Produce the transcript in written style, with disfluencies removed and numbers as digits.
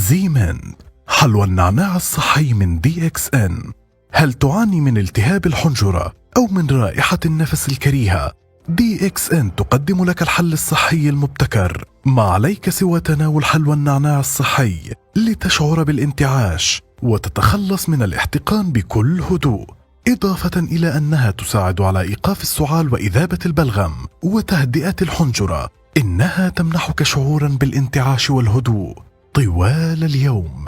زيمنت حلوى النعناع الصحي من DXN. هل تعاني من التهاب الحنجرة أو من رائحة النفس الكريهة؟ DXN تقدم لك الحل الصحي المبتكر. ما عليك سوى تناول حلوى النعناع الصحي لتشعر بالانتعاش وتتخلص من الاحتقان بكل هدوء، إضافة إلى أنها تساعد على إيقاف السعال وإذابة البلغم وتهدئة الحنجرة. إنها تمنحك شعورا بالانتعاش والهدوء طوال اليوم.